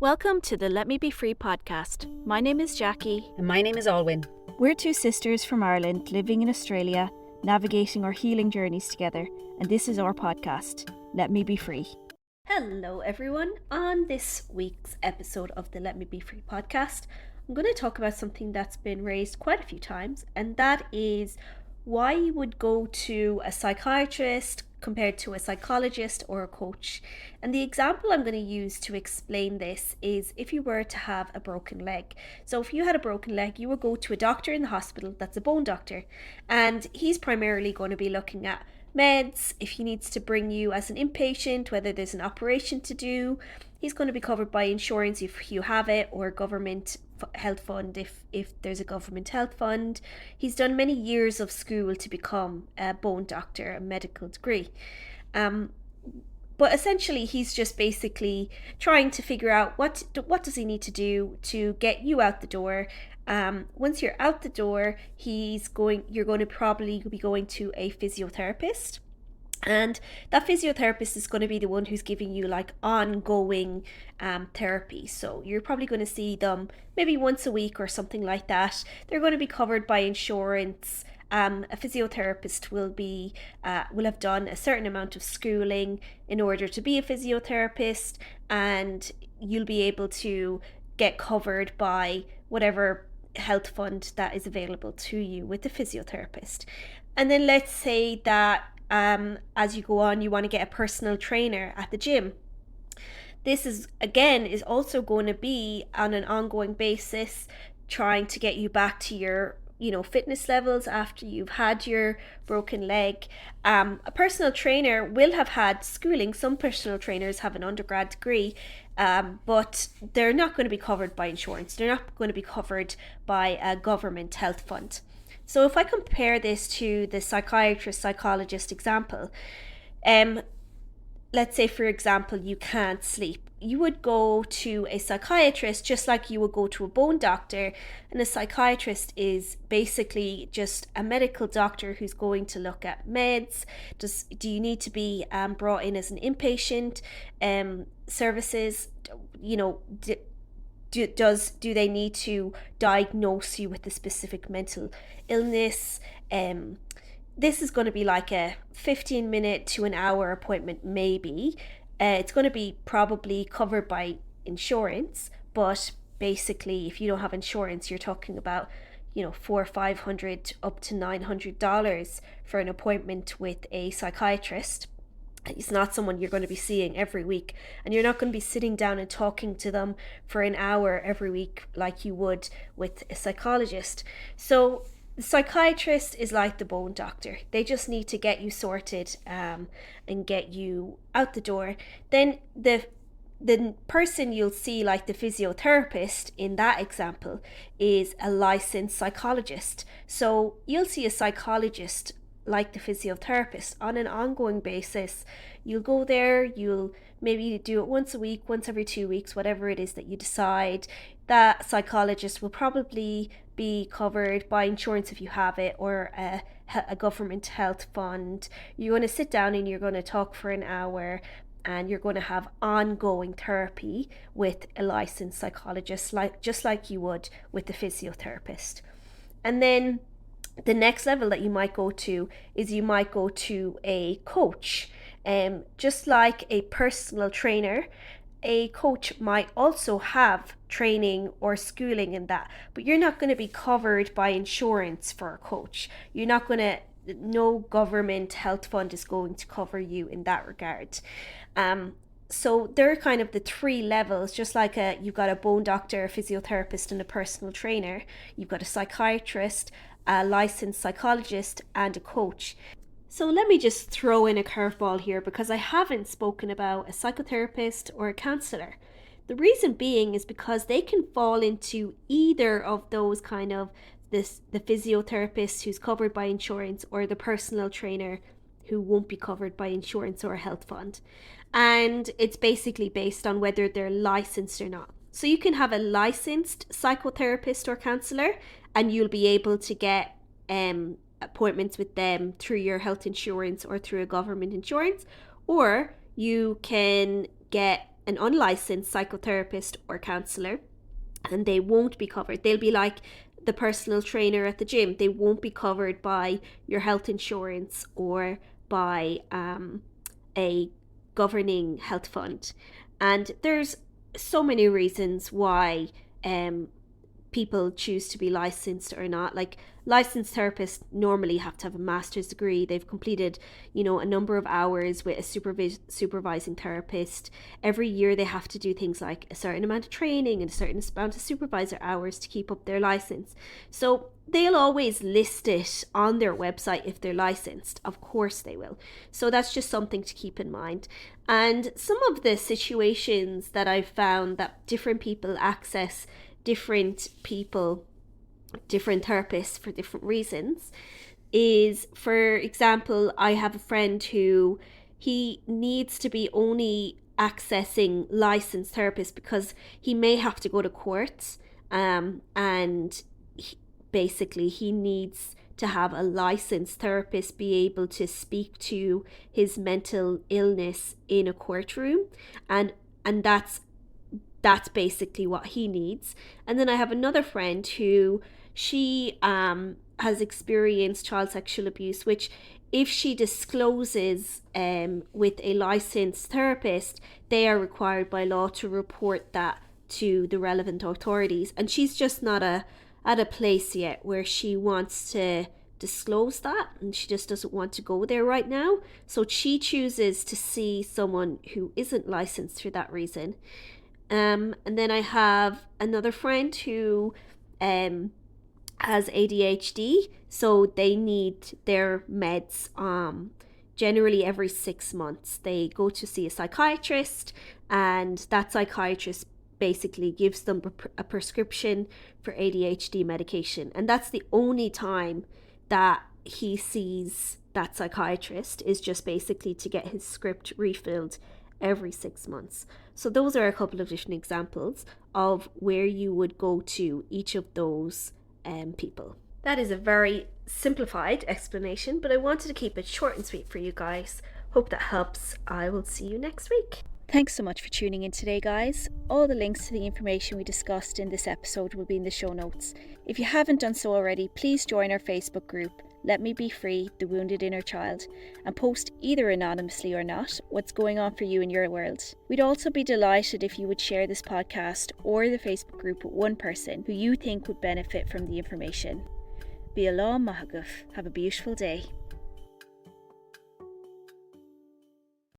Welcome to the Let Me Be Free podcast. My name is Jackie. And my name is Alwyn. We're two sisters from Ireland living in Australia, navigating our healing journeys together, and this is our podcast, Let Me Be Free. Hello everyone. On this week's episode of the Let Me Be Free podcast, I'm going to talk about something that's been raised quite a few times, and that is why you would go to a psychiatrist compared to a psychologist or a coach. And the example I'm going to use to explain this is if you were to have a broken leg. So if you had a broken leg, you would go to a doctor in the hospital that's a bone doctor, and he's primarily going to be looking at meds. If he needs to bring you as an inpatient, whether there's an operation to do, he's going to be covered by insurance if you have it, or government health fund if there's a government health fund. He's done many years of school to become a bone doctor, a medical degree. But essentially he's just basically trying to figure out what does he need to do to get you out the door. Once you're out the door, you're going to probably be going to a physiotherapist. And that physiotherapist is going to be the one who's giving you like ongoing therapy. So you're probably going to see them maybe once a week or something like that. They're going to be covered by insurance. A physiotherapist will have done a certain amount of schooling in order to be a physiotherapist, and you'll be able to get covered by whatever health fund that is available to you with the physiotherapist. And then let's say that as you go on, you want to get a personal trainer at the gym. This is also going to be on an ongoing basis, trying to get you back to your fitness levels after you've had your broken leg. A personal trainer will have had schooling. Some personal trainers have an undergrad degree, but they're not going to be covered by insurance. They're not going to be covered by a government health fund. So if I compare this to the psychiatrist, psychologist example, let's say, for example, you can't sleep. You would go to a psychiatrist just like you would go to a bone doctor, and a psychiatrist is basically just a medical doctor who's going to look at meds. Do you need to be brought in as an inpatient? Services, do they need to diagnose you with a specific mental illness? This is going to be like a 15-minute to an hour appointment maybe. It's going to be probably covered by insurance, but basically if you don't have insurance, you're talking about $400 or $500 up to $900 for an appointment with a psychiatrist. It's not someone you're going to be seeing every week, and you're not going to be sitting down and talking to them for an hour every week like you would with a psychologist. So the psychiatrist is like the bone doctor. They just need to get you sorted and get you out the door. Then the person you'll see, like the physiotherapist in that example, is a licensed psychologist. So you'll see a psychologist like the physiotherapist on an ongoing basis. You'll go there, you'll maybe do it once a week, once every 2 weeks, whatever it is that you decide. That psychologist will probably be covered by insurance if you have it, or a government health fund. You're going to sit down and you're going to talk for an hour, and you're going to have ongoing therapy with a licensed psychologist, just like you would with the physiotherapist. And then the next level that you might go to is you might go to a coach. Just like a personal trainer, a coach might also have training or schooling in that, but you're not going to be covered by insurance for a coach. No government health fund is going to cover you in that regard. So they're kind of the three levels. Just like you've got a bone doctor, a physiotherapist, and a personal trainer. You've got a psychiatrist, a licensed psychologist, and a coach. So let me just throw in a curveball here, because I haven't spoken about a psychotherapist or a counsellor. The reason being is because they can fall into either of those kind of the physiotherapist who's covered by insurance, or the personal trainer who won't be covered by insurance or a health fund. And it's basically based on whether they're licensed or not. So you can have a licensed psychotherapist or counsellor, and you'll be able to get appointments with them through your health insurance or through a government insurance, or you can get an unlicensed psychotherapist or counsellor, and they won't be covered. They'll be like the personal trainer at the gym. They won't be covered by your health insurance or by a governing health fund. And there's so many reasons why people choose to be licensed or not. Like, licensed therapists normally have to have a master's degree. They've completed, a number of hours with a supervising therapist. Every year they have to do things like a certain amount of training and a certain amount of supervisor hours to keep up their license. So they'll always list it on their website if they're licensed. Of course they will. So that's just something to keep in mind. And some of the situations that I've found that different people access different therapists for different reasons is, for example, I have a friend who he needs to be only accessing licensed therapists because he may have to go to court, and basically he needs to have a licensed therapist be able to speak to his mental illness in a courtroom, and that's basically what he needs. And then I have another friend who she has experienced child sexual abuse, which if she discloses with a licensed therapist, they are required by law to report that to the relevant authorities. And she's just not at a place yet where she wants to disclose that, and she just doesn't want to go there right now. So she chooses to see someone who isn't licensed for that reason. And then I have another friend who has ADHD, so they need their meds generally every 6 months. They go to see a psychiatrist, and that psychiatrist basically gives them a prescription for ADHD medication. And that's the only time that he sees that psychiatrist, is just basically to get his script refilled every 6 months. So those are a couple of different examples of where you would go to each of those people. That is a very simplified explanation, but I wanted to keep it short and sweet for you guys. Hope that helps. I will see you next week. Thanks so much for tuning in today, guys. All the links to the information we discussed in this episode will be in the show notes. If you haven't done so already, please join our Facebook group, Let Me Be Free, The Wounded Inner Child, and post either anonymously or not what's going on for you in your world. We'd also be delighted if you would share this podcast or the Facebook group with one person who you think would benefit from the information. Be along, Mahaguf. Have a beautiful day.